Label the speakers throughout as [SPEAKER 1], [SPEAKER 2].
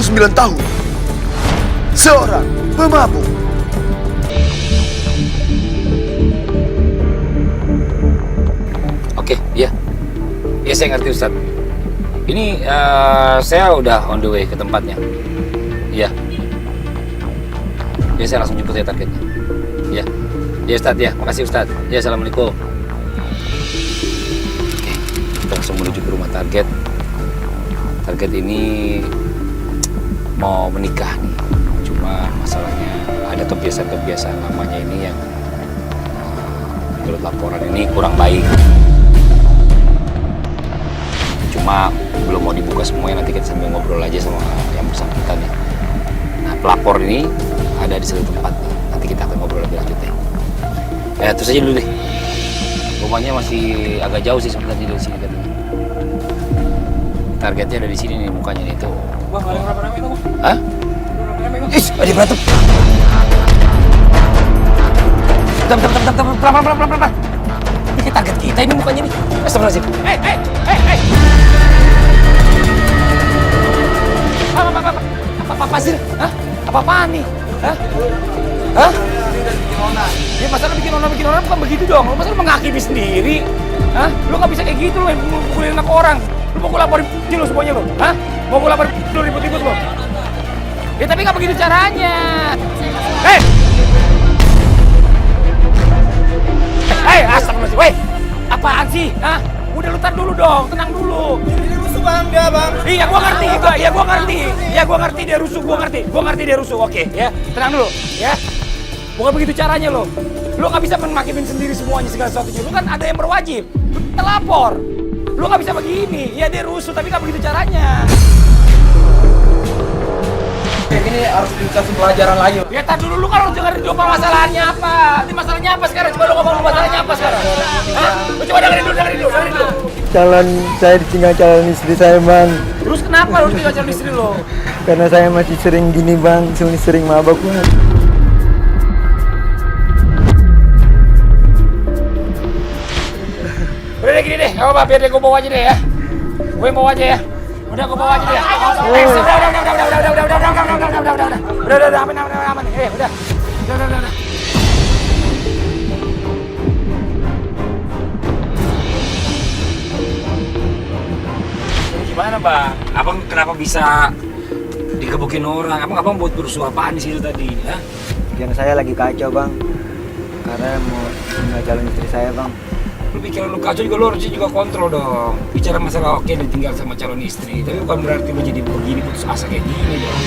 [SPEAKER 1] 29 tahun. Seorang pemabuk.
[SPEAKER 2] Oke, iya. Iya, saya ngerti Ustadz. Ini saya udah on the way ke tempatnya. Iya. Ya, saya langsung jemput ya targetnya. Iya. Iya Ustadz, ya. Makasih Ustadz. Ya, Assalamualaikum. Oke, kita langsung menuju ke rumah target. Target ini mau menikah nih. Cuma masalahnya ada kebiasaan-kebiasaan lamanya ini yang menurut laporan ini kurang baik. Cuma belum mau dibuka semuanya, nanti kita sambil ngobrol aja sama yang bersangkutan ya. Nah, pelapor ini ada di satu tempat nih. Nanti kita akan ngobrol lebih lanjut ya. Terus aja dulu deh. Rumahnya masih agak jauh sih sebenarnya dari sini katanya. Targetnya ada di sini nih, mukanya nih tuh.
[SPEAKER 3] Bang, ada yang rame-rame itu, Bang.
[SPEAKER 2] Hah? Ada berantem. Pelan. Ini target kita ini mukanya nih. Astagfirullahaladzim. Hei. Apa sih? Hah? Apa-apaan nih? Hah? Ya masalah bikin orang bukan begitu dong. Lu masalah menghakimi sendiri. Hah? Lu nggak bisa kayak gitu lu, mukulin anak orang. Lu mau gue laporin lu semuanya lu. Hah? Mau gue laporin lu ribut-ribut lu. Ya tapi nggak begitu caranya. Hei, astagfirullahaladzim. Weh, apaan sih? Hah? Udah lu tar dulu dong, tenang dulu.
[SPEAKER 3] Ini rusuh bang, dia bang.
[SPEAKER 2] Iya, gua ngerti itu. Iya, gua ngerti dia rusuh. Gua ngerti dia rusuh. Oke, ya. Tenang dulu, ya. Bukan begitu caranya lo. Lo nggak bisa menghakimin sendiri semuanya segala sesuatunya. Lo kan ada yang berwajib. Kita lapor. Lo nggak bisa begini. Ya dia rusuh, tapi nggak begitu caranya.
[SPEAKER 3] Ini harus dikasih pelajaran lagi.
[SPEAKER 2] Ya tar dulu, lu kan harus dengerin dulu masalahnya apa. Ini masalahnya apa sekarang? Coba lu ngomong masalahnya apa sekarang? Hah? Lu coba dengerin dulu.
[SPEAKER 4] Calon saya ditinggal calon istri saya bang.
[SPEAKER 2] Terus kenapa lu tinggal calon istri lo?
[SPEAKER 4] Karena saya masih sering gini bang, sering mabok bang.
[SPEAKER 2] Udah deh gini deh, gak apa-apa, biar deh gue bawa aja deh ya. Gue bawa aja ya. Udah gue bawa aja deh. Udah, aman. Udah. Gimana bang? Abang kenapa bisa digebukin orang? Abang buat berusuh apaan di situ tadi? Ya?
[SPEAKER 4] Karena saya lagi kacau bang. Karena mau tinggal calon istri saya bang.
[SPEAKER 2] Lu pikir lu kacau juga, lu harusnya juga kontrol dong. Bicara masalah oke ditinggal sama calon istri, tapi bukan berarti lu jadi begini putus asa kayak gini dong.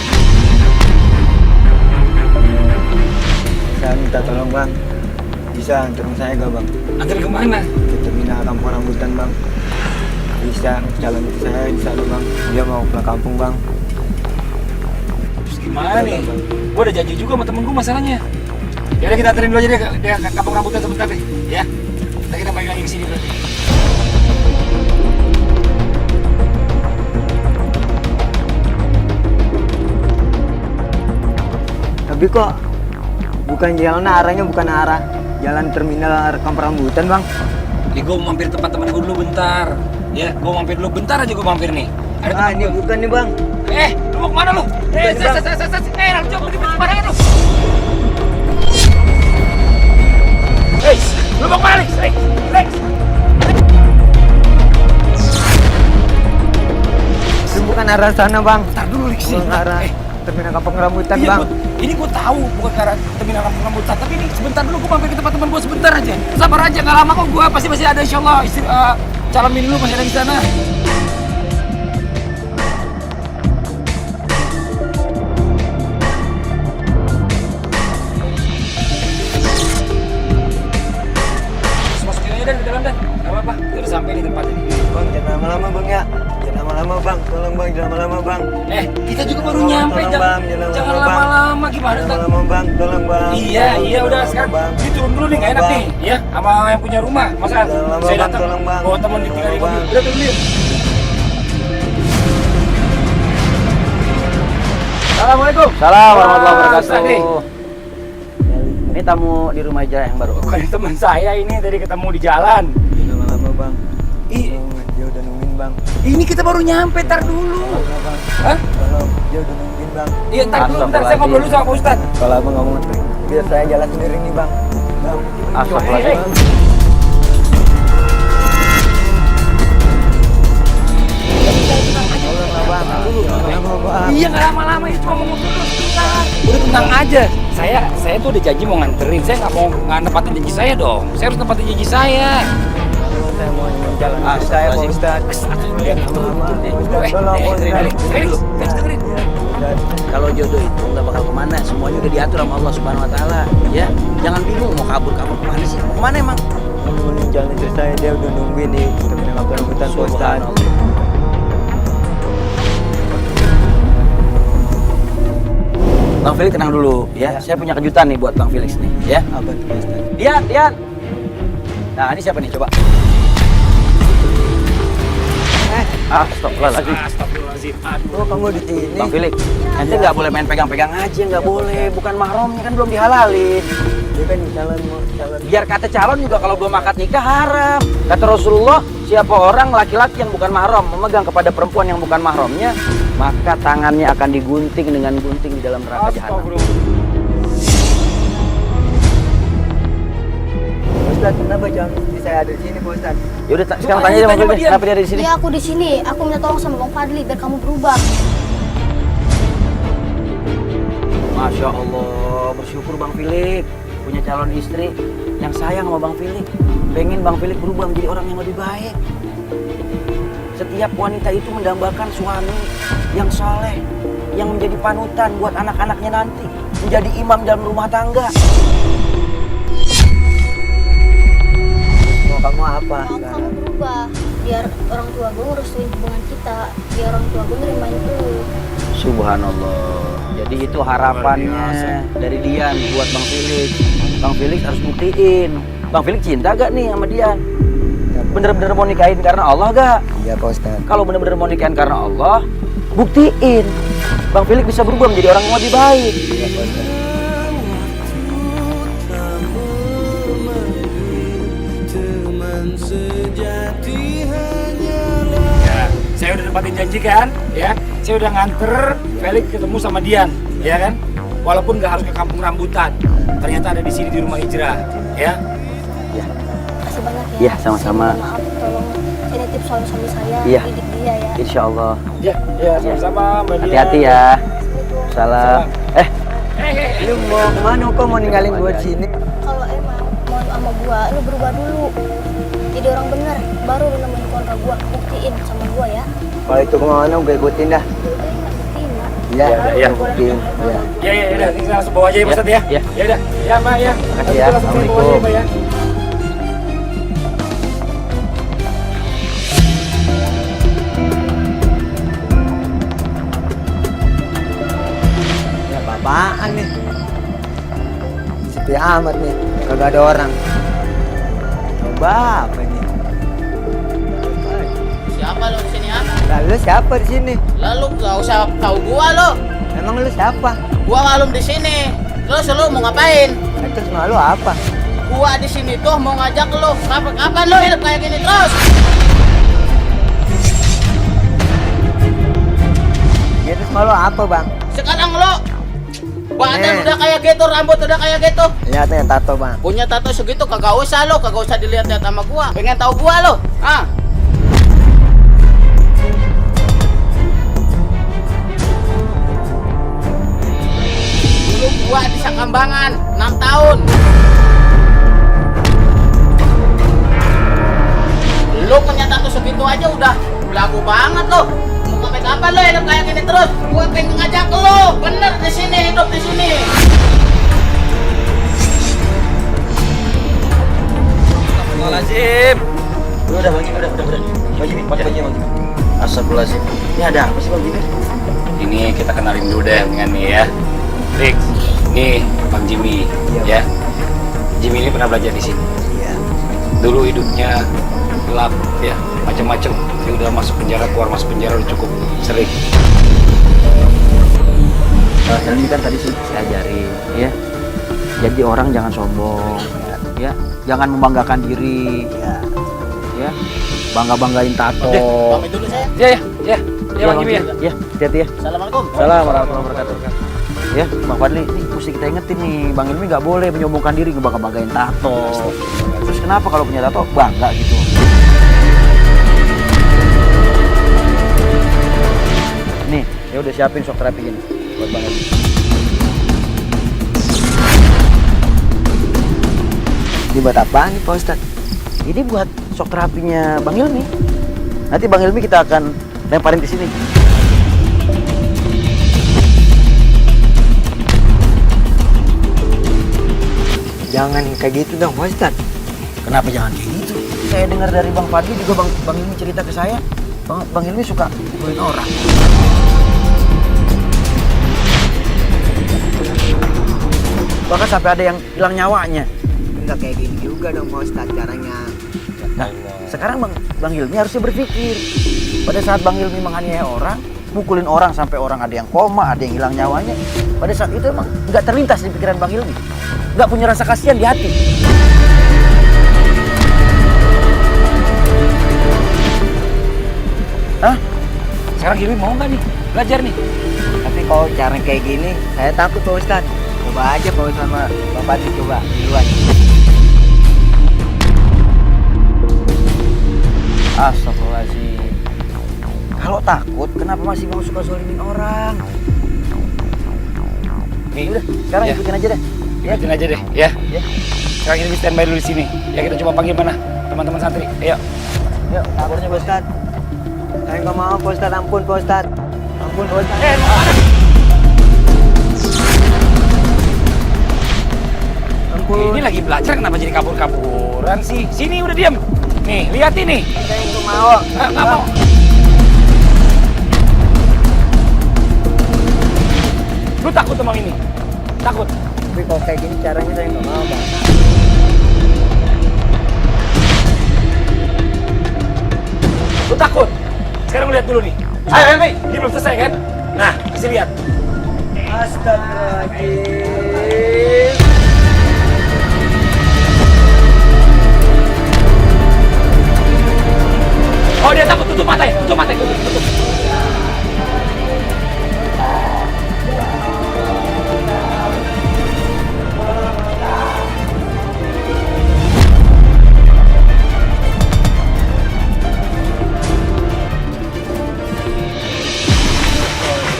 [SPEAKER 4] Saya minta tolong bang, bisa anterin saya gak bang?
[SPEAKER 2] Anterin kemana?
[SPEAKER 4] Ke terminal kampung rambutan bang. Bisa calon istri saya di sana bang. Dia mau pulang kampung bang.
[SPEAKER 2] Terus gimana nih? Gua udah janji juga sama temen gua masalahnya. Yaudah kita anterin dulu aja deh ke kampung rambutan sebentar deh, ya. Kita balik lagi ke sini berarti.
[SPEAKER 4] Tapi kok bukan jalan arahnya, bukan arah jalan terminal kampung rambutan bang.
[SPEAKER 2] Nih gue mau mampir tempat temen gue dulu bentar. Ya, gue mampir dulu bentar aja gue mampir nih.
[SPEAKER 4] Ah ini bukan nih bang.
[SPEAKER 2] Lu mau kemana lu? Lu coba sembarangan lu. Lu mau kemana Lex?
[SPEAKER 4] Itu bukan arah sana bang.
[SPEAKER 2] Ntar dulu Lex.
[SPEAKER 4] Bukan arah terminal kampung rambutan
[SPEAKER 2] Iya,
[SPEAKER 4] bang.
[SPEAKER 2] Ini gue tahu bukan ke arah terminal kampung rambutan, tapi ini sebentar dulu gue mampir ke tempat teman gue sebentar aja. Sabar aja, nggak lama kok gue pasti masih ada insyaallah istri calon bini lu masih ada di sana. Masukin aja di dalam dan nggak apa-apa. Kita udah sampai di tempat ini.
[SPEAKER 4] Bang jangan lama-lama bang ya. Jangan lama-lama bang. Tolong bang jangan lama-lama bang.
[SPEAKER 2] Kita juga baru
[SPEAKER 4] Tolong,
[SPEAKER 2] nyampe.
[SPEAKER 4] tolong, bang, jangan
[SPEAKER 2] Jangan
[SPEAKER 4] lama-lama,
[SPEAKER 2] lama-lama gimana
[SPEAKER 4] Jangan
[SPEAKER 2] Tan?
[SPEAKER 4] lama bang. Tolong bang.
[SPEAKER 2] Iya udah sekarang
[SPEAKER 4] bang.
[SPEAKER 2] ini turun dulu nih, nggak enak nih ya sama yang punya rumah. Masa
[SPEAKER 4] Jangan lama,
[SPEAKER 2] saya
[SPEAKER 4] bang,
[SPEAKER 2] datang
[SPEAKER 4] tolong, bang.
[SPEAKER 2] bawa teman ditinggal di
[SPEAKER 4] Tolong,
[SPEAKER 2] mobil.
[SPEAKER 4] bang.
[SPEAKER 2] Udah turun yuk. Assalamualaikum.
[SPEAKER 5] Salam warahmatullahi
[SPEAKER 2] Ustaz nih.
[SPEAKER 5] wabarakatuh. Ini tamu di rumah aja yang baru.
[SPEAKER 2] Bukan teman saya ini tadi ketemu di jalan.
[SPEAKER 4] Jangan lama-lama bang.
[SPEAKER 2] Ih,
[SPEAKER 4] Dia udah nungguin bang.
[SPEAKER 2] ini kita baru nyampe, tar dulu.
[SPEAKER 4] Tolong bang.
[SPEAKER 2] Hah?
[SPEAKER 4] Tolong dia udah nungguin. Bang.
[SPEAKER 2] Iya, ntar saya ngobrol dulu sama Pak Ustadz.
[SPEAKER 4] Kalau abang nggak mau nganterin, biar saya jalan sendiri nih bang. Bang.
[SPEAKER 5] Astagfirullahaladzim.
[SPEAKER 2] Iya, nggak lama-lama, itu cuma mau ngobrol dulu sebentar. Udah tenang aja. Saya tuh udah janji mau nganterin. Saya nggak nepatin janji saya dong. Saya harus nepatin janji saya.
[SPEAKER 4] Saya mau jalan sendiri saya Pak Ustadz.
[SPEAKER 5] Kalau jodoh itu nggak bakal kemana, semuanya udah diatur sama Allah Subhanahu Wa Taala. Ya, jangan bingung mau kabur kemana sih? Mau kemana emang?
[SPEAKER 4] Mau jalan sendiri saya, dia udah nungguin di terminal rambutan Pak Ustadz.
[SPEAKER 5] Bang Felix tenang dulu ya. Saya punya kejutan nih buat Bang Felix nih ya.
[SPEAKER 4] Apa tuh Pak Ustadz?
[SPEAKER 5] Lihat. Nah, ini siapa nih coba? Astagfirullahaladzim.
[SPEAKER 4] Oh kamu di sini?
[SPEAKER 5] Bang Felix, ente nggak boleh main pegang-pegang aja, nggak boleh. Bukan mahramnya kan belum dihalalin.
[SPEAKER 4] Dia kan calon.
[SPEAKER 5] Biar kata calon juga kalau belum akad nikah haram. Kata Rasulullah, siapa orang laki-laki yang bukan mahram memegang kepada perempuan yang bukan mahramnya, maka tangannya akan digunting dengan gunting di dalam neraka jahanam.
[SPEAKER 4] Ustadz, kenapa jangan istri saya ada di sini Pak Ustadz?
[SPEAKER 5] Yaudah, sekarang tanya aja Bang Felix, kenapa dia ada di sini?
[SPEAKER 6] Iya, aku di sini. Aku minta tolong sama Bang Fadli biar kamu berubah.
[SPEAKER 5] Masya Allah, bersyukur Bang Felix punya calon istri yang sayang sama Bang Felix. Pengen Bang Felix berubah menjadi orang yang lebih baik. Setiap wanita itu mendambakan suami yang soleh, yang menjadi panutan buat anak-anaknya nanti, menjadi imam dalam rumah tangga.
[SPEAKER 4] Mau kamu apa?
[SPEAKER 6] Mau kamu berubah biar orang tua gue ngerestuin hubungan kita, biar orang tua gue nerimain lu.
[SPEAKER 5] Subhanallah. Jadi itu harapannya dari Dian buat Bang Felix. Bang Felix harus buktiin. Bang Felix cinta gak nih sama Dian? Bener-bener mau nikahin karena Allah gak?
[SPEAKER 4] Iya Pak Ustadz.
[SPEAKER 5] Kalau bener-bener mau nikahin karena Allah, buktiin. Bang Felix bisa berubah menjadi orang yang lebih baik.
[SPEAKER 4] Iya Pak Ustadz.
[SPEAKER 2] Ya, saya udah nempatin janji kan, ya. Saya udah nganter Felix ketemu sama Dian, ya kan. Walaupun nggak harus ke kampung rambutan, ternyata ada di sini di rumah hijrah, ya.
[SPEAKER 6] Makasih banyak ya.
[SPEAKER 5] Iya, sama-sama.
[SPEAKER 6] Maaf, tolong ini tips suami saya,
[SPEAKER 5] Iya.
[SPEAKER 6] didik dia ya.
[SPEAKER 5] Insya Allah.
[SPEAKER 2] Ya, sama-sama Mbak Dian.
[SPEAKER 5] Hati-hati ya. Salam.
[SPEAKER 4] Lu mau kemana kok mau ninggalin gua di sini?
[SPEAKER 6] Kalau emang mau sama gua, lu berubah dulu. Jadi orang bener, baru lu nemuin keluarga gua. Buktiin sama gua ya.
[SPEAKER 4] Kalau itu kemana gue ikutin dah.
[SPEAKER 6] Buktiin lah.
[SPEAKER 4] Iya,
[SPEAKER 2] iya.
[SPEAKER 4] buktiin. Iya.
[SPEAKER 2] Ya, udah, kita langsung bawa aja ya, Pak Ustadz ya.
[SPEAKER 5] Ya.
[SPEAKER 2] Ya udah, ya Mbak ya.
[SPEAKER 5] Makasih ya.
[SPEAKER 2] Kita langsung bawa aja,
[SPEAKER 5] Assalamualaikum.
[SPEAKER 2] Mbak ya.
[SPEAKER 4] Ya apaan nih? Sepi amat nih, kagak ada orang. Coba apa nih?
[SPEAKER 7] Siapa lo di sini ya?
[SPEAKER 4] Lah lu siapa di sini?
[SPEAKER 7] Lalu gak usah tahu gua lo.
[SPEAKER 4] Emang lu siapa?
[SPEAKER 7] Gua malum di sini. Terus lo mau ngapain?
[SPEAKER 4] Terus malu apa?
[SPEAKER 7] Gua di sini tuh mau ngajak lo. Kapan lo hidup kayak gini terus?
[SPEAKER 4] Ya terus malu apa bang?
[SPEAKER 7] Sekarang lo badan
[SPEAKER 4] Nih.
[SPEAKER 7] udah kayak gitu, rambut udah kayak gitu.
[SPEAKER 4] Lihatnya tato bang.
[SPEAKER 7] Punya tato segitu kagak usah lo, kagak usah dilihat-lihat sama gua. Pengen tahu gua lo? Ah. Dulu gua di Sakambangan 6 tahun. Lo punya tato segitu aja udah belagu banget lo. Mau sampai kapan lo hidup kayak gini terus? Gua pengen ngajak lo, bener di sini hidup di sini.
[SPEAKER 5] Astagfirullahaladzim. Udah Bang Jimmy, udah. Bang Jimmy, Bang Jimmy. Astagfirullahaladzim. Ini ada apa sih Bang Jimmy?
[SPEAKER 2] Ini kita kenalin dulu deh dengan nih ya. Fix. Nih Bang Jimmy, ya. Jimmy ini pernah belajar di sini.
[SPEAKER 4] Iya.
[SPEAKER 2] Dulu hidupnya gelap, ya, macam-macam. Dia udah masuk penjara, keluar masuk penjara udah cukup sering.
[SPEAKER 5] Ini kan tadi sih saya ajarin, ya. Jadi orang jangan sombong, ya. Jangan membanggakan diri, ya. Bangga-banggain tato.
[SPEAKER 7] Pamit dulu saya.
[SPEAKER 2] Ya. Ya, Bang Ilmi ya.
[SPEAKER 5] Ya, hati-hati ya.
[SPEAKER 7] Assalamualaikum.
[SPEAKER 5] Salam warahmatullahi wabarakatuh. Ya, Bang Fadli, ini mesti kita ingetin nih, Bang Ilmi nggak boleh menyombongkan diri ngebangga-banggain tato. Terus kenapa kalau punya tato bangga gitu? Nih, ya udah siapin shock terapi gini buat Bang Ilmi.
[SPEAKER 4] Ini buat apaan nih Pak Ustadz?
[SPEAKER 5] Ini buat shock terapinya Bang Ilmi. Nanti Bang Ilmi kita akan lemparin ke sini.
[SPEAKER 4] Jangan kayak gitu dong Pak Ustadz.
[SPEAKER 5] Kenapa jangan kayak gitu? Saya dengar dari Bang Fadli juga Bang Ilmi cerita ke saya, Bang Ilmi suka mukulin orang. Bahkan sampai ada yang hilang nyawanya.
[SPEAKER 4] Enggak kayak gini juga dong Pak Ustadz caranya.
[SPEAKER 5] Nah, sekarang Bang Ilmi harusnya berpikir. Pada saat Bang Ilmi menganiaya orang, mukulin orang sampai orang ada yang koma, ada yang hilang nyawanya. Pada saat itu emang nggak terlintas di pikiran Bang Ilmi. Nggak punya rasa kasihan di hati. Hah? Sekarang Ilmi mau nggak nih? Belajar nih?
[SPEAKER 4] Tapi kalau cara kayak gini, saya takut Pak Ustadz. Coba aja Pak Ustadz sama Bapak Fadli coba duluan.
[SPEAKER 5] Astagfirullahaladzim. Kalau takut, kenapa masih mau suka zolimin orang?
[SPEAKER 2] Nih,
[SPEAKER 5] Udah, sekarang
[SPEAKER 2] Ya.
[SPEAKER 5] ikutin aja deh. Ya,
[SPEAKER 2] ikutin aja deh, ya.
[SPEAKER 5] ya.
[SPEAKER 2] Sekarang Ilmi standby dulu di sini. Ya kita coba panggil mana teman-teman santri. Ayo.
[SPEAKER 5] Yuk,
[SPEAKER 4] Takutnya Pak Ustadz. Saya nggak mau Pak Ustadz, ampun Pak Ustadz. Ampun Pak Ustadz.
[SPEAKER 2] Ini lagi belajar kenapa jadi kabur-kaburan sih? Sini udah diam. Nih, lihat ini.
[SPEAKER 4] Saya nggak mau.
[SPEAKER 2] Nggak mau. Lu takut sama ini? Takut?
[SPEAKER 4] Tapi kalau kayak gini caranya saya nggak mau Bang.
[SPEAKER 2] Lu takut? Sekarang lihat dulu nih. Ayo, Ilmi. Ini belum selesai kan? Nah, kasih lihat.
[SPEAKER 4] Astagfirullahaladzim.
[SPEAKER 2] Oh, dia takut. Tutup mata ya. Tutup mata ya. Tutup.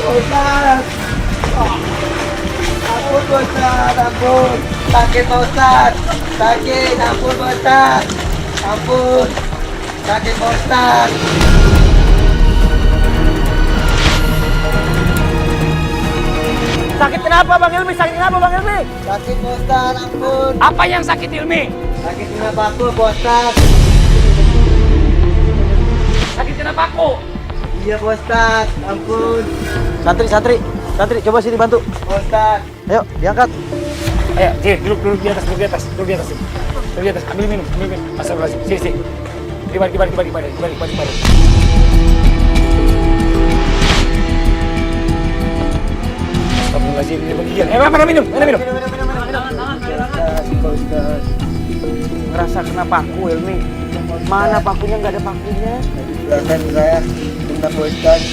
[SPEAKER 4] Ustadz. Ampun Pak Ustadz, ampun. Sakit Pak Ustadz. Sakit, ampun Pak Ustadz. Ampun. Sakit Pak Ustadz.
[SPEAKER 5] Sakit kenapa Bang Ilmi? Sakit kenapa Bang Ilmi?
[SPEAKER 4] Sakit Pak Ustadz, ampun.
[SPEAKER 2] Apa yang sakit Ilmi?
[SPEAKER 4] Sakit kenapa aku Pak Ustadz?
[SPEAKER 2] Sakit kenapa aku?
[SPEAKER 4] Iya Pak Ustadz, ampun.
[SPEAKER 5] Santri, coba sini bantu.
[SPEAKER 4] Pak Ustadz.
[SPEAKER 5] Ayo, diangkat.
[SPEAKER 2] Ayo, sini, duduk di atas. Duduk di atas. Ambil minum. Astagfirullahaladzim. Sini. Kembali. Astagfirullahaladzim, ini begini. Mana minum?
[SPEAKER 4] Pak Ustadz.
[SPEAKER 5] Ngerasa kena paku Ilmi. Mana pakunya? Nggak ada pakunya.
[SPEAKER 4] Perasaan saya minta Pak Ustadz.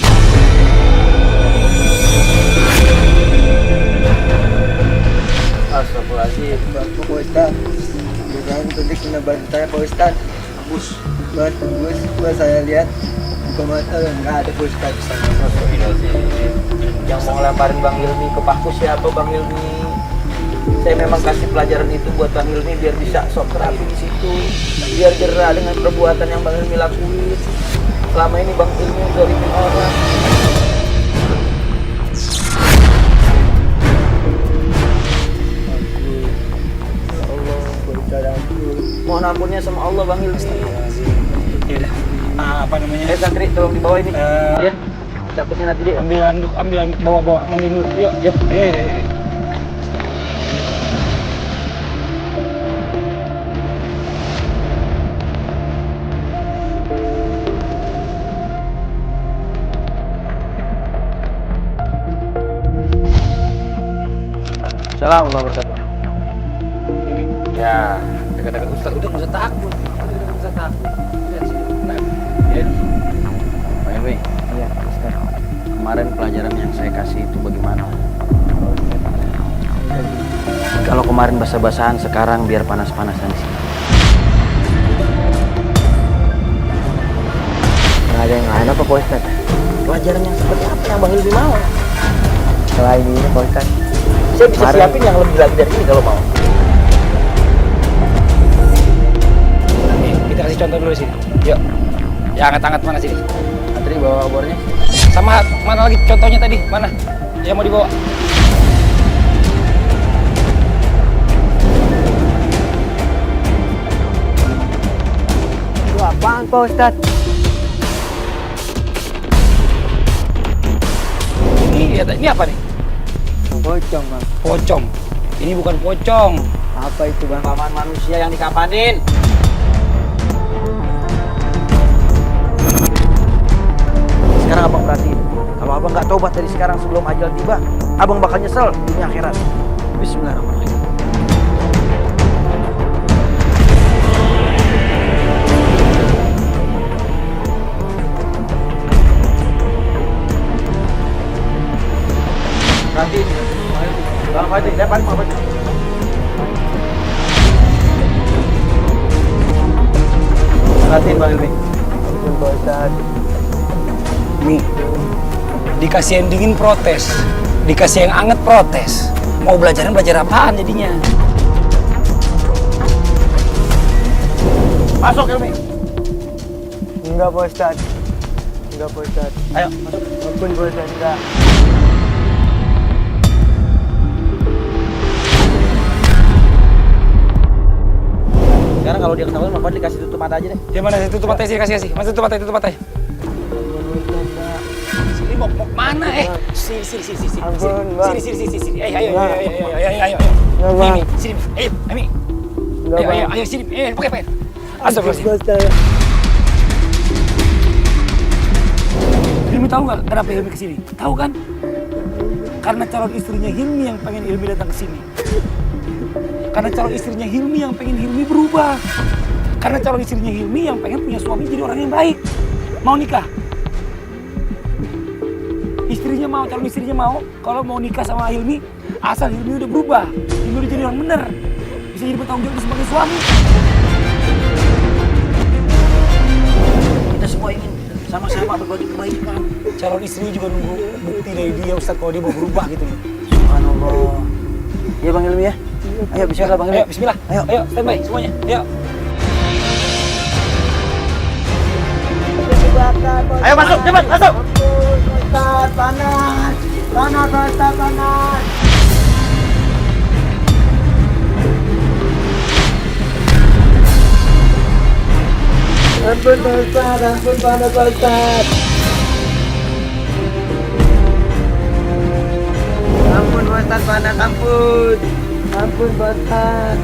[SPEAKER 5] Astagfirullahaladzim.
[SPEAKER 4] Bantu Pak Ustadz. Jangan tadi kena bantu saya Pak Ustadz. Bus, saya lihat buka mata nggak ada Pak Ustadz.
[SPEAKER 5] Yang mau lemparin Bang Ilmi ke paku siapa Bang Ilmi? Saya memang kasih pelajaran itu buat Bang Ilmi biar bisa sok terapi di situ, biar jerah dengan perbuatan yang Bang Ilmi lakuin. Selama ini Bang Ilmi zalimin orang. Mohon ampunnya sama Allah Bang Ilmi.
[SPEAKER 2] Yaudah. Apa namanya?
[SPEAKER 5] Santri tolong dibawa ini. Ya. Dapetnya nanti dia.
[SPEAKER 2] Ambil handuk, bawa, ambil dulu. Yuk.
[SPEAKER 5] Assalamualaikum warahmatullahi wabarakatuh.
[SPEAKER 2] Ya, dekat-dekat Ustaz. Udah nggak usah takut. Lihat sini. Nah, ya.
[SPEAKER 5] Bang Ilmi. Iya.
[SPEAKER 4] Ustaz.
[SPEAKER 5] Kemarin pelajaran yang saya kasih itu bagaimana? Kalau kemarin basa-basahan, sekarang biar panas-panasan di sini.
[SPEAKER 4] Nggak ada yang lain apa Pak Ustaz?
[SPEAKER 5] Pelajaran yang seperti apa yang Bang Hilmi mau?
[SPEAKER 4] Selain ini Pak Ustaz.
[SPEAKER 5] Saya bisa
[SPEAKER 4] Kemarin-
[SPEAKER 5] siapin yang lebih lagi dari ini kalau mau.
[SPEAKER 2] Nih, kita kasih contoh dulu di sini. Yuk. Yang hangat-hangat mana sini?
[SPEAKER 5] Antri bawa obornya.
[SPEAKER 2] Sama mana lagi contohnya tadi? Mana? Yang mau dibawa?
[SPEAKER 4] Itu apaan Pak Ustaz?
[SPEAKER 2] Ini apa nih?
[SPEAKER 4] Pocong Bang.
[SPEAKER 2] Pocong. Ini bukan pocong.
[SPEAKER 4] Apa itu Bang?
[SPEAKER 5] Paman manusia yang dikapanin. Sekarang abang perhatiin. Kalau abang nggak tobat dari sekarang sebelum ajal tiba, abang bakal nyesel dunia akhirat. Bismillahirrahmanirrahim. Nanti, Bang Fadli, depan Bang Fadli. Perhatiin Bang Ilmi.
[SPEAKER 4] Itu Pak Ustaz.
[SPEAKER 2] Nih, dikasih yang dingin protes, dikasih yang anget protes. Mau belajar apaan jadinya?
[SPEAKER 5] Masuk Ilmi.
[SPEAKER 4] Enggak Pak Ustaz. Enggak Pak Ustaz.
[SPEAKER 5] Ayo, masuk.
[SPEAKER 4] Ampun Pak Ustaz, enggak.
[SPEAKER 5] Sekarang kalau dia ketahuan, Bang Fadli kasih tutup mata aja deh.
[SPEAKER 2] Di mana sih tutup matanya sini kasih. Mas tutup matanya. Sini mau mana Sini.
[SPEAKER 4] Ampun, Bang.
[SPEAKER 2] Sini. Ayo.
[SPEAKER 4] Enggak, Bang.
[SPEAKER 2] Mimi, sini. Ayo, Mimi.
[SPEAKER 4] Enggak, Bang.
[SPEAKER 2] Ayo sini. Pakai. Astagfirullahaladzim.
[SPEAKER 4] Pak Ustaz.
[SPEAKER 2] Hilmi tahu nggak kenapa Hilmi kesini? Tahu kan? Karena calon istrinya Hilmi yang pengen Hilmi datang ke sini. Karena calon istrinya Hilmi yang pengen Hilmi berubah. Karena calon istrinya Hilmi yang pengen punya suami jadi orang yang baik. Mau nikah? Calon istrinya mau kalau mau nikah sama Hilmi, asal Hilmi udah berubah. Hilmi udah jadi orang bener. Bisa jadi bertanggung jawab sebagai suami.
[SPEAKER 5] Kita semua ingin sama-sama berbagi kebaikan.
[SPEAKER 2] Calon istrinya juga nunggu bukti dari dia Ustaz kalau dia mau berubah gitu loh.
[SPEAKER 5] Subhanallah. Iya Bang Ilmi ya. Ayo bismillah Bang Ilmi.
[SPEAKER 2] Ayo, bismillah. Ayo, standby semuanya. Ayo.
[SPEAKER 5] Ayo masuk, cepat masuk.
[SPEAKER 4] Ustaz, panas. Panas Pak Ustaz, panas. Ampun Pak Ustaz, ampun panas Pak Ustaz. Ampun Pak Ustaz, panas, ampun. Ampun Pak Ustaz.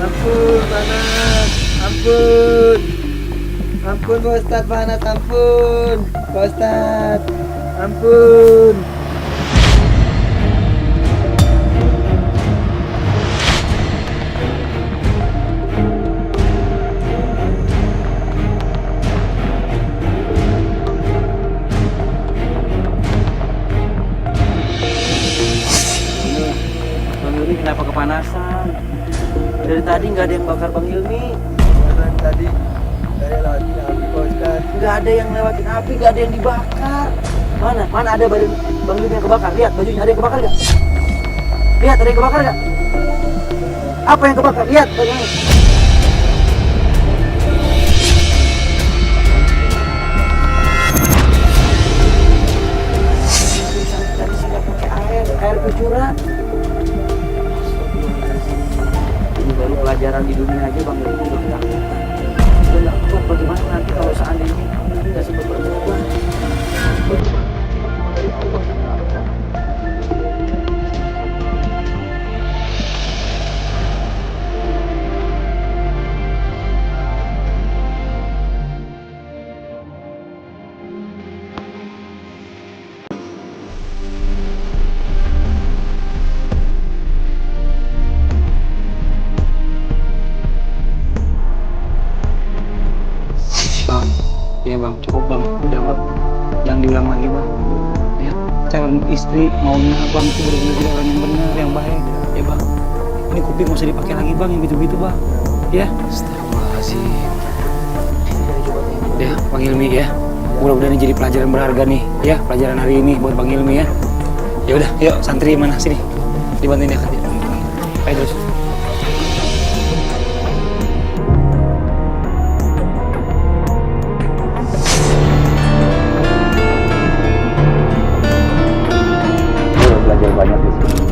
[SPEAKER 4] Ampun, panas. Ampun. Ampun Pak Ustaz, panas, ampun. Pak Ustaz. Ampun.
[SPEAKER 5] Bang Ilmi kenapa kepanasan? Dari tadi nggak ada yang bakar Bang Ilmi.
[SPEAKER 4] Kan tadi saya lewati api Pak Ustaz.
[SPEAKER 5] Nggak ada yang lewatin api, nggak ada yang dibakar. Mana ada badan Bang Ilmi yang kebakar? Lihat bajunya, ada yang kebakar nggak? Lihat ada yang kebakar nggak? Apa yang kebakar? Lihat bajunya. Tadi sih nggak pakai air kecuran. Ini baru pelajaran di dunia aja Bang Ilmi udah ketakutan. Udah nggak kuat bagaimana nanti kalau seandainya ini nggak sempat berubah.
[SPEAKER 2] calon istri maunya abang itu benar-benar jadi orang yang benar, yang baik, ya bang. Ini kuping nggak usah dipakai lagi bang, yang gitu-gitu bang. Ya. Astagfirullahaladzim. Ya, Bang Ilmi ya. Mudah-mudahan ini jadi pelajaran berharga nih, ya pelajaran hari ini buat Bang Ilmi ya. Ya udah, yuk santri mana sini, dibantuin ya kan. Ayo terus.
[SPEAKER 5] Belajar banyak di sini.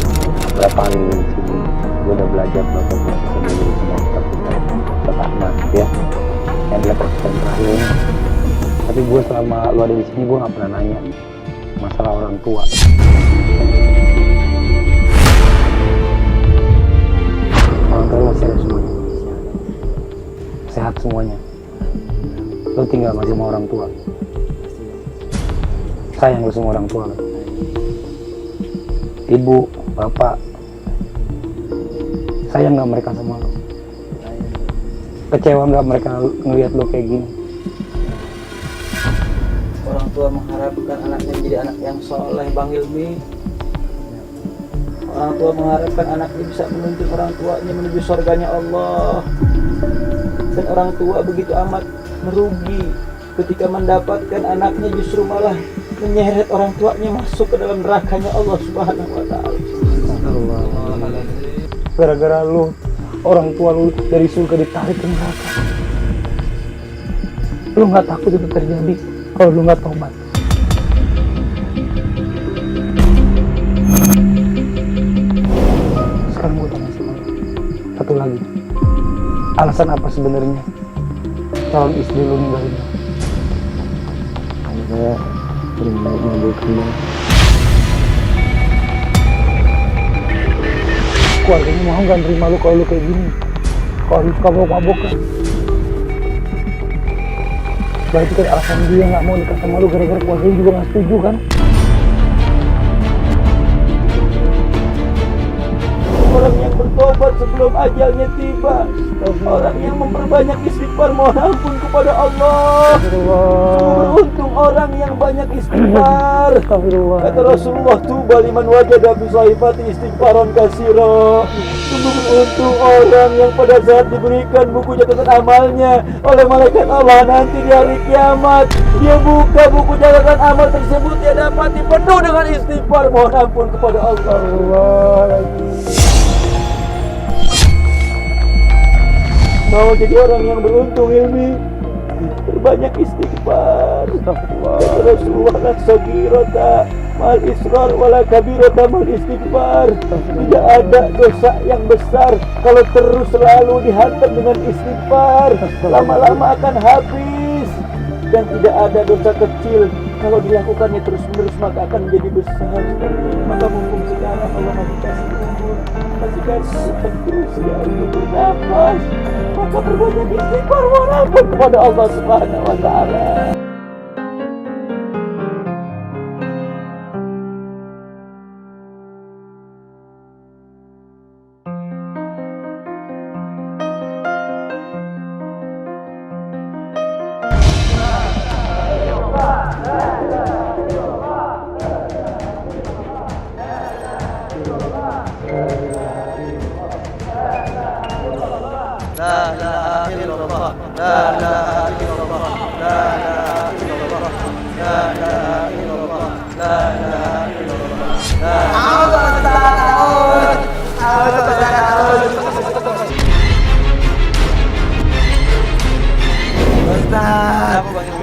[SPEAKER 5] Berapa hari di sini, gue udah belajar berapa proses dulu sama Ustaz Ahmad ya. Yang adalah proses terakhir. Tapi gue selama lu ada di sini gue nggak pernah nanya masalah orang tua. Orang tua lu sehat semuanya. Sehat semuanya. Lu tinggal masih sama orang tua. Sayang lu semua orang tua lu. Ibu, bapak, sayang nggak mereka sama lo? Kecewa nggak mereka ngelihat lo kayak gini?
[SPEAKER 3] Orang tua mengharapkan anaknya menjadi anak yang soleh, Bang Ilmi. Orang tua mengharapkan anaknya bisa menuntun orang tuanya menuju surganya Allah. Dan orang tua begitu amat merugi ketika mendapatkan anaknya justru malah menyeret orang tuanya masuk ke dalam nerakanya Allah Subhanahu wa Ta'ala.
[SPEAKER 2] Gara-gara lu, orang tua lu dari surga ditarik ke neraka. Lu nggak takut itu terjadi kalau lu nggak tobat? Sekarang gue tanya sama lu, satu lagi, alasan apa sebenarnya calon istri lu ninggalin lu?
[SPEAKER 5] Saya sering mabuk-mabuk.
[SPEAKER 2] Keluarganya mau nggak nerima lu kalau lu kayak gini? Kalau lu suka mabuk kan? Berarti kan alasan dia nggak mau nikah sama lu gara-gara keluarganya juga nggak setuju kan?
[SPEAKER 3] Orang yang bertobat sebelum ajalnya tiba, orang yang memperbanyak istighfar mohon ampun kepada Allah. Beruntung orang yang banyak istighfar. Kata Rasulullah, tuba liman wajada bi sahifati istighfaron katsira. Sungguh beruntung orang yang pada saat diberikan buku catatan amalnya oleh malaikat Allah nanti di hari kiamat, dia buka buku catatan amal tersebut, dia dapati penuh dengan istighfar mohon ampun kepada Allah. Mau jadi orang yang beruntung Ilmi, berbanyak istighfar. Kata Rasulullah, la sagirata mal israr wala kabirata mal istighfar. Tidak ada dosa yang besar kalau terus selalu dihantam dengan istighfar, lama-lama akan habis. Dan tidak ada dosa kecil kalau dilakukannya terus-menerus maka akan menjadi besar. Maka mumpung sekarang Allah masih kasih umur, masih kasih terus ya untuk bernafas, maka berbanyak istighfar mohon ampun kepada Allah Subhanahu wa Ta'ala.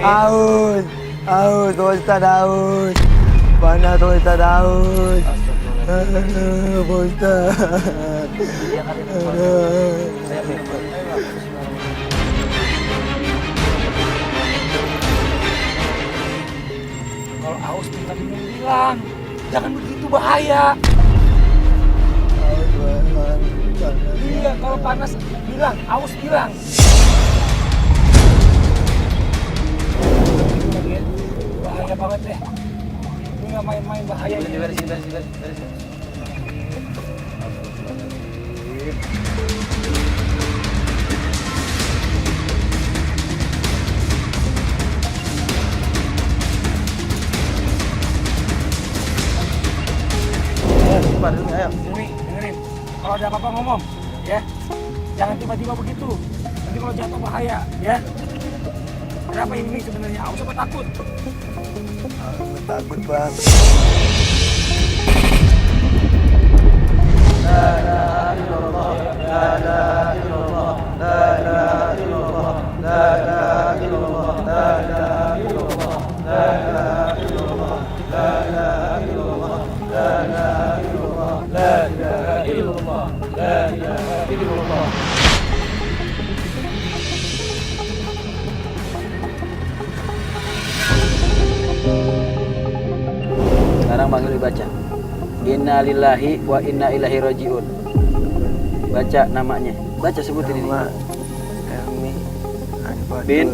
[SPEAKER 4] Aus, aus, Ustaz aus. Panas Ustaz aus. Ustaz.
[SPEAKER 2] Kalau aus minta minum bilang, jangan begitu bahaya. Iya, kalau panas bilang, aus bilang. Bahaya banget deh. Ini nggak main-main bahaya. dengerin. Kalau ada apa-apa ngomong, ya. Jangan tiba-tiba begitu. Nanti kalau jatuh bahaya, ya. Kenapa ini sebenarnya? Aku sempat takut.
[SPEAKER 4] Aku takut bang.
[SPEAKER 5] Sekarang Bang Yuli baca. Inna lillahi wa inna ilaihi rajiun. Baca namanya. Baca sebutin ini.
[SPEAKER 4] Nama Helmi Anfatul
[SPEAKER 5] Bin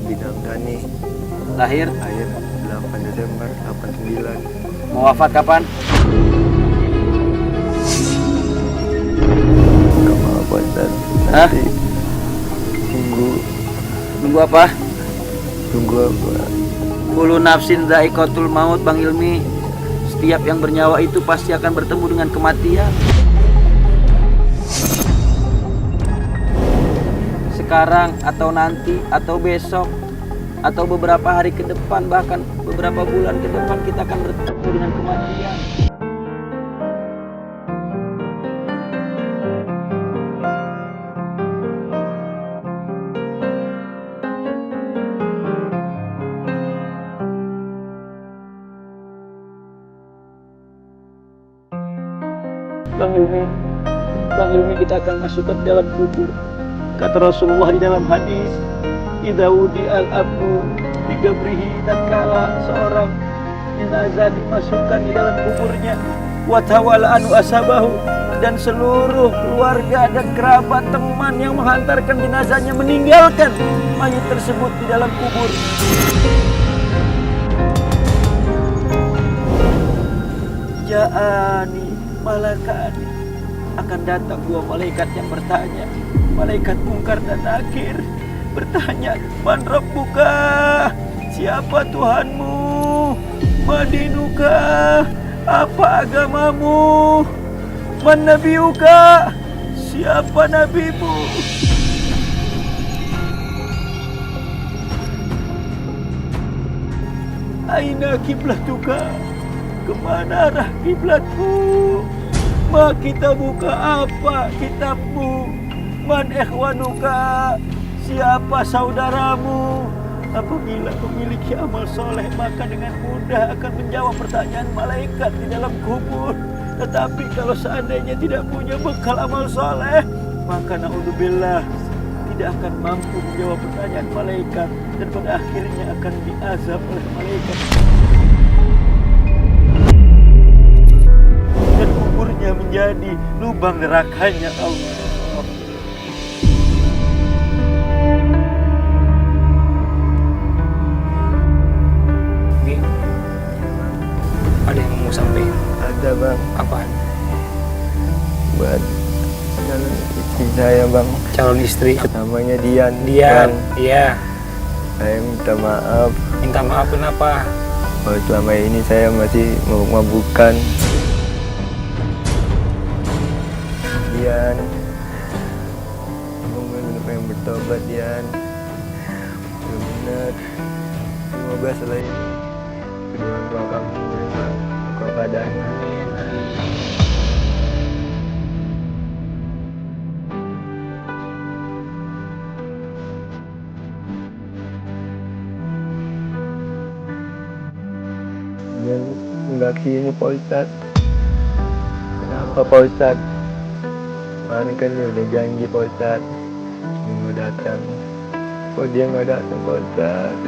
[SPEAKER 4] Bidang Dani.
[SPEAKER 5] Lahir.
[SPEAKER 4] Lahir 8 Desember 89.
[SPEAKER 5] Mau wafat kapan?
[SPEAKER 4] Kemaafan
[SPEAKER 5] Hah?
[SPEAKER 4] nanti tunggu
[SPEAKER 5] Nunggu apa?
[SPEAKER 4] apa?
[SPEAKER 5] Kullu nafsin dha'iqatul maut Bang Hilmi. Setiap yang bernyawa itu pasti akan bertemu dengan kematian. Sekarang atau nanti atau besok atau beberapa hari ke depan, bahkan beberapa bulan ke depan kita akan bertemu dengan kematian. Bang Hilmi kita akan masukkan dalam kubur. Kata Rasulullah di dalam hadis, idza wudi al-abdu di qabrihi, tatkala seorang jenazah dimasukkan di dalam kuburnya, wa tawalla anu asabahu, dan seluruh keluarga dan kerabat teman yang menghantarkan jenazahnya meninggalkan mayat tersebut di dalam kubur. Ja'ani malakani, akan datang dua malaikat yang bertanya, malaikat Mungkar dan Nakir bertanya, man rabbuka, siapa Tuhanmu, madinuka, apa agamamu, man nabiuka, siapa nabimu. Aina kiblatuka, kemana arah kiblatmu? Ma kita buka apa kitabmu? Man ikhwanuka, siapa saudaramu? Apabila memiliki amal soleh, maka dengan mudah akan menjawab pertanyaan malaikat di dalam kubur. Tetapi kalau seandainya tidak punya bekal amal soleh, maka naudzubillah tidak akan mampu menjawab pertanyaan malaikat, dan pada akhirnya akan diazab oleh malaikat. Dan kuburnya menjadi lubang nerakanya Allah.
[SPEAKER 2] Bi, ada yang mau sampaikan?
[SPEAKER 4] Ada bang,
[SPEAKER 2] Apaan?
[SPEAKER 4] buat calon istri saya bang.
[SPEAKER 2] Calon istri?
[SPEAKER 4] Namanya Dian.
[SPEAKER 2] Dian,
[SPEAKER 4] Bang,
[SPEAKER 2] iya.
[SPEAKER 4] saya minta maaf
[SPEAKER 2] Minta maaf kenapa?
[SPEAKER 4] kalau selama ini saya masih mabuk-mabukan. Dian, kamu pengen bertobat Dian. Benar. Semoga selain kedua tua kamu menerima kepadaan. Dan enggak sini Pak Ustadz. Kenapa Pak Ustadz? Kemarin kan dia udah janji Pak Ustadz minggu datang. Kok dia nggak datang Pak Ustadz?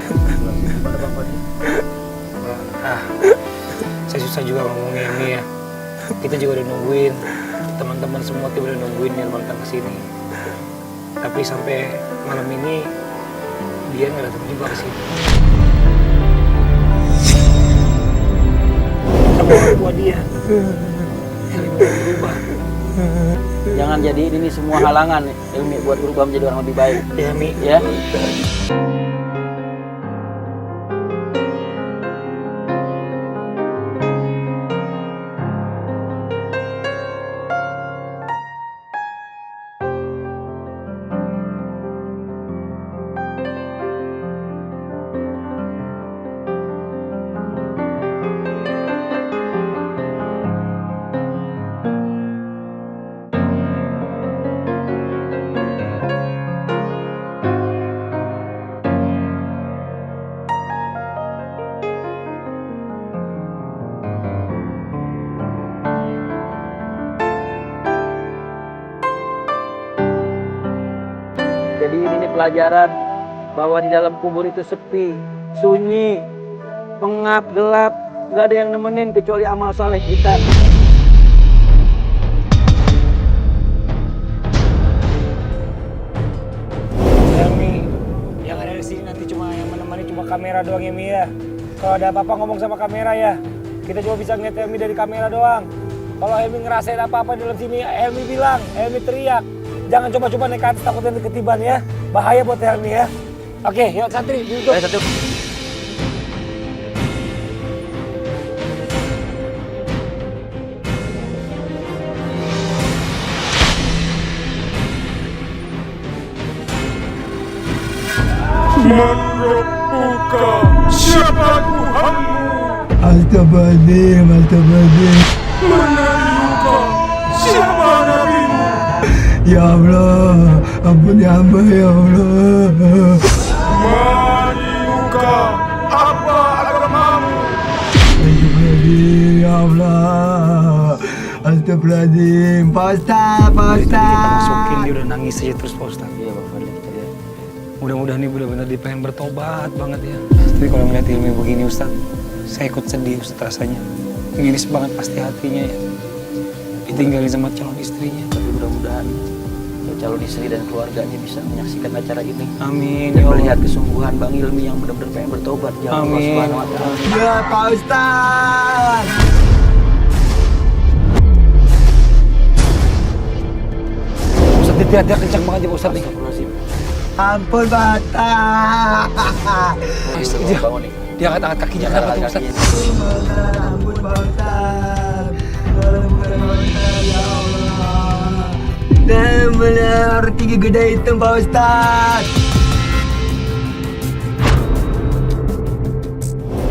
[SPEAKER 2] Ah, saya susah juga ngomongin ini ya. Kita juga udah nungguin, teman-teman semua kita udah nungguin Nirmal datang kesini. Tapi sampai malam ini dia nggak datang juga kesini. Sama orang tua dia yang berubah.
[SPEAKER 5] Jangan jadiin ini semua halangan Hilmi buat berubah menjadi orang lebih baik.
[SPEAKER 2] Ya Mi,
[SPEAKER 5] Ya. Jadi ini pelajaran bahwa di dalam kubur itu sepi, sunyi, pengap, gelap, nggak ada yang nemenin kecuali amal saleh kita.
[SPEAKER 2] Helmi, yang ada di sini nanti yang menemani cuma kamera doang ya Mi ya. Kalau ada apa-apa ngomong sama kamera ya. Kita cuma bisa ngeliat Helmi dari kamera doang. Kalau Helmi ngerasain apa-apa di dalam sini, Helmi bilang, Helmi teriak. Jangan coba-coba naik ke atas takut nanti ketiban ya. Bahaya buat Helmi ya. Oke, yuk santri, duduk.
[SPEAKER 5] Ayo, satu.
[SPEAKER 4] Astagfirullahaladzim, astagfirullahaladzim. Ya Allah, ampuni hamba ya Allah. Astagfirullahaladzim, ya Allah. Astagfirullahaladzim, Pak Ustaz, Pak
[SPEAKER 2] Tadi kita masukin
[SPEAKER 4] Ustaz.
[SPEAKER 2] dia udah nangis aja terus Pak Ustaz.
[SPEAKER 5] Iya Bang Fadli, kita lihat.
[SPEAKER 2] Mudah-mudahan nih benar-benar dia pengen bertobat banget ya. Tapi kalau melihat Hilmi begini Ustaz, saya ikut sedih Ustaz rasanya. Ngiris banget pasti hatinya ya. Ditinggalin sama calon istrinya.
[SPEAKER 5] Tapi mudah-mudahan calon istri dan keluarganya bisa menyaksikan acara ini
[SPEAKER 2] Amin
[SPEAKER 5] dan
[SPEAKER 2] ya Allah.
[SPEAKER 5] melihat kesungguhan Bang Hilmi yang benar-benar pengen bertobat ya Allah
[SPEAKER 2] Amin.
[SPEAKER 5] Subhanahu wa taala.
[SPEAKER 4] Ya Pak Ustaz.
[SPEAKER 2] Ustaz dia kencang banget ya Pak Ustaz nih.
[SPEAKER 5] Astagfirullahaladzim.
[SPEAKER 4] Ampun Batak.
[SPEAKER 2] Dia, dia angkat kakinya kenapa tuh Ustaz?
[SPEAKER 4] Ampun Pak Ustaz. Tolong bukan Pak Ustaz, ya Allah. Dan benar tiga gede hitam Pak Ustaz.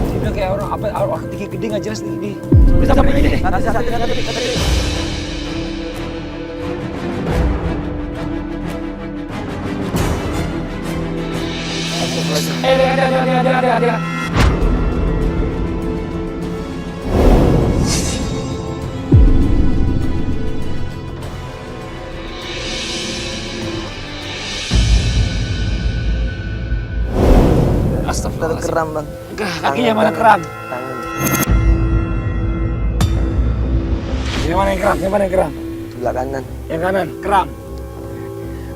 [SPEAKER 2] Dia bilang kayak orang tinggi gede nggak jelas nih. Bisa sampai ini deh. Ada. Astagfirullahaladzim.
[SPEAKER 4] Keram Bang.
[SPEAKER 2] Kakinya mana keram?
[SPEAKER 4] Tangan.
[SPEAKER 2] Yang mana yang keram? Yang mana yang keram?
[SPEAKER 4] Sebelah kanan.
[SPEAKER 2] Yang kanan, keram.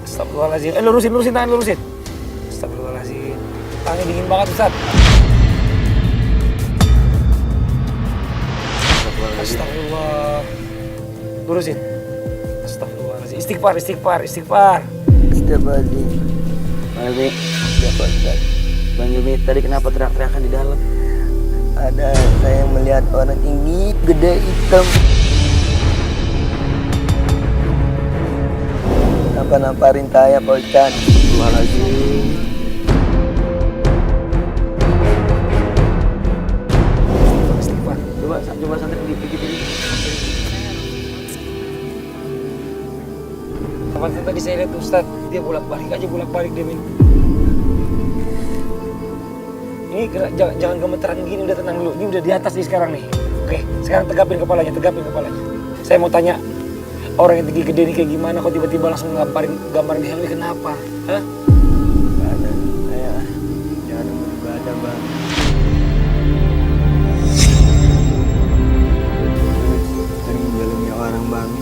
[SPEAKER 2] Astagfirullahaladzim. Lurusin tangan, lurusin. Astagfirullahaladzim. Tangannya dingin banget, Ustaz. Astagfirullah. Lurusin. Astagfirullahaladzim. Istighfar.
[SPEAKER 4] Astagfirullahaladzim.
[SPEAKER 5] Bang Hilmi, ya Pak Ustaz. Bang Hilmi, tadi kenapa teriak-teriakan di dalam?
[SPEAKER 4] Ada saya melihat orang tinggi gede hitam. Namparin saya Pak Ustaz.
[SPEAKER 5] Astagfirullahaladzim.
[SPEAKER 2] Istighfar.
[SPEAKER 5] Coba sampai dikit ini.
[SPEAKER 2] Kapan tadi saya lihat Ustaz, dia bolak-balik dia Min. Ini jangan gemeteran gini, udah tenang dulu. Ini udah di atas nih sekarang nih. Oke, sekarang tegapin kepalanya. Saya mau tanya, orang yang tinggi gede ini kayak gimana kok tiba-tiba langsung gambarin Helmi kenapa? Hah?
[SPEAKER 4] Saya jangan beribadah Bang. Sering menjalani orang Bang.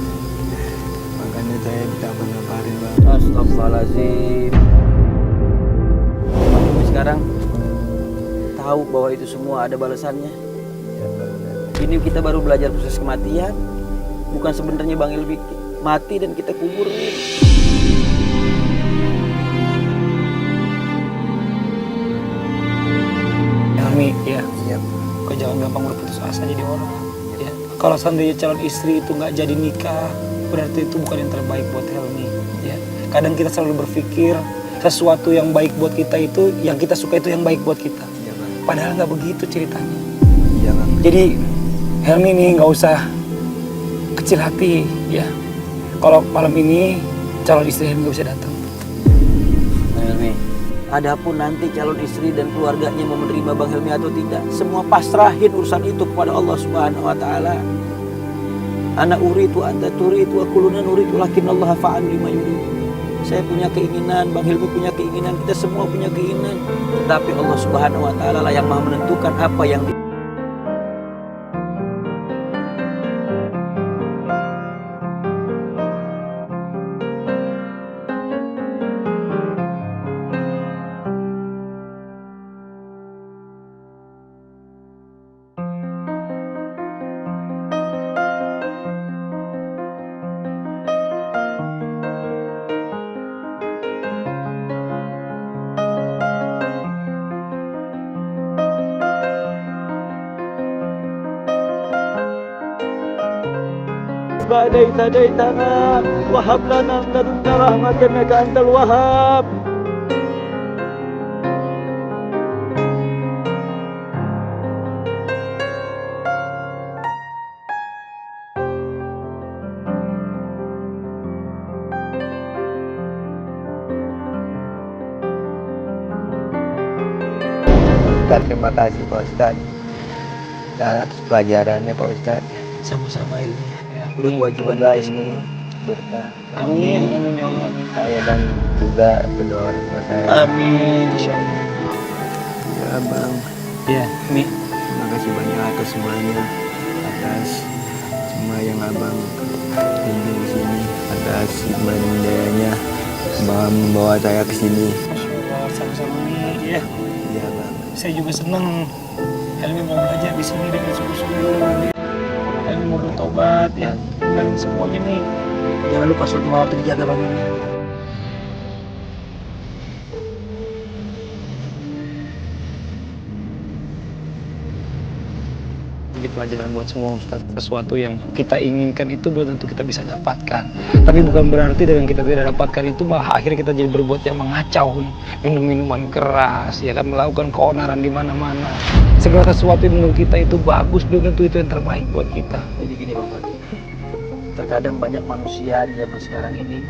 [SPEAKER 4] Makanya saya ditampar-tamparin Bang.
[SPEAKER 5] Astagfirullahaladzim. Bang Hilmi sekarang tahu bahwa itu semua ada balasannya. Ini kita baru belajar proses kematian. Bukan sebenarnya Bang Hilmi mati dan kita kubur nih.
[SPEAKER 2] Helmi, ya.
[SPEAKER 4] Siap.
[SPEAKER 2] Kau jangan gampang berputus asa jadi orang. Ya. Kalau seandainya calon istri itu nggak jadi nikah, berarti itu bukan yang terbaik buat Helmi. Ya. Kadang kita selalu berpikir sesuatu yang baik buat kita itu, yang kita suka itu yang baik buat kita.
[SPEAKER 4] Iya Bang.
[SPEAKER 2] Padahal nggak begitu ceritanya.
[SPEAKER 4] Iya Bang.
[SPEAKER 2] Jadi Helmi ini nggak usah kecil hati, ya. Kalau malam ini calon istri Helmi nggak bisa datang.
[SPEAKER 5] Bang Hilmi, adapun nanti calon istri dan keluarganya mau menerima Bang Hilmi atau tidak, semua pasrahin urusan itu kepada Allah Subhanahu wa taala. Ana uritu anta turitu wa kulluna nuritu lakinnallaha fa'al lima yurid. Saya punya keinginan, Bang Hilmi punya keinginan, kita semua punya keinginan. Tetapi Allah Subhanahu wa Ta'ala lah yang Maha menentukan apa yang
[SPEAKER 3] بعد إذ هديتنا وهب لنا من لدنك رحمة إنك أنت الوهاب.
[SPEAKER 4] Ustaz, terima kasih Pak Ustaz atas pelajarannya Pak Ustaz.
[SPEAKER 5] sama-sama ilmu. Ya, kewajiban
[SPEAKER 4] Semoga
[SPEAKER 5] kita
[SPEAKER 4] ini
[SPEAKER 5] semua.
[SPEAKER 4] berkah.
[SPEAKER 5] Amin, amin ya Allah.
[SPEAKER 4] Saya dan juga berdoa buat saya.
[SPEAKER 5] Amin, insyaallah.
[SPEAKER 4] Ya Bang,
[SPEAKER 5] Ya, Mi.
[SPEAKER 4] terima kasih banyak atas semuanya, atas semua yang Abang tunjuk di sini, atas hikmah dan hidayahnya Bang membawa saya ke sini.
[SPEAKER 2] Sama-sama nih ya.
[SPEAKER 4] Ya Bang.
[SPEAKER 2] Saya juga senang Helmi mau belajar di sini dengan sungguh-sungguh. Helmi mau bertobat ya. Dan semuanya nih.
[SPEAKER 5] Jangan lupa sholat lima waktu dijaga Bang.
[SPEAKER 2] Jadi pelajaran buat semua Ustaz. Sesuatu yang kita inginkan itu belum tentu kita bisa dapatkan. Tapi bukan berarti dengan kita tidak dapatkan itu malah akhirnya kita jadi berbuat yang mengacau. Minum minuman keras, ya kan, melakukan keonaran di mana-mana. Segala sesuatu yang menurut kita itu bagus belum tentu itu yang terbaik buat kita.
[SPEAKER 5] Jadi gini Bang Fadli, terkadang banyak manusia di zaman sekarang ini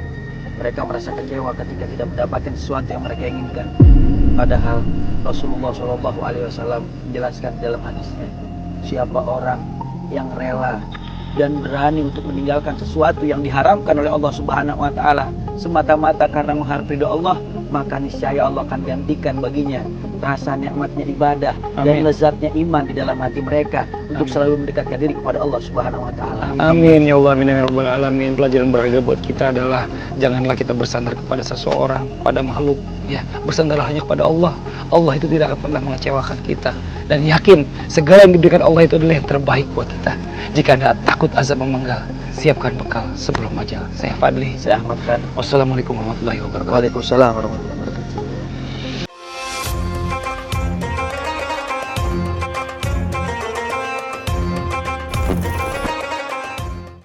[SPEAKER 5] mereka merasa kecewa ketika tidak mendapatkan sesuatu yang mereka inginkan. Padahal Rasulullah SAW menjelaskan dalam hadisnya, siapa orang yang rela dan berani untuk meninggalkan sesuatu yang diharamkan oleh Allah Subhanahu wa Ta'ala semata-mata karena mengharap ridho Allah, maka niscaya Allah akan gantikan baginya rasa nikmatnya ibadah dan
[SPEAKER 2] Amin.
[SPEAKER 5] lezatnya iman di dalam hati mereka untuk selalu mendekatkan diri kepada Allah Subhanahu wa Ta'ala.
[SPEAKER 2] Amin ya Allah, amin ya rabbal alamin. Pelajaran berharga buat kita adalah janganlah kita bersandar kepada seseorang, pada makhluk, ya. Bersandarlah hanya kepada Allah. Allah itu tidak akan pernah mengecewakan kita, dan yakin segala yang diberikan Allah itu adalah yang terbaik buat kita. Jika Anda takut azab memenggal, siapkan bekal sebelum ajal. Saya Fadli.
[SPEAKER 5] Saya Ahmad Khan.
[SPEAKER 2] Wassalamualaikum warahmatullahi wabarakatuh.
[SPEAKER 5] Waalaikumsalam warahmatullahi wabarakatuh.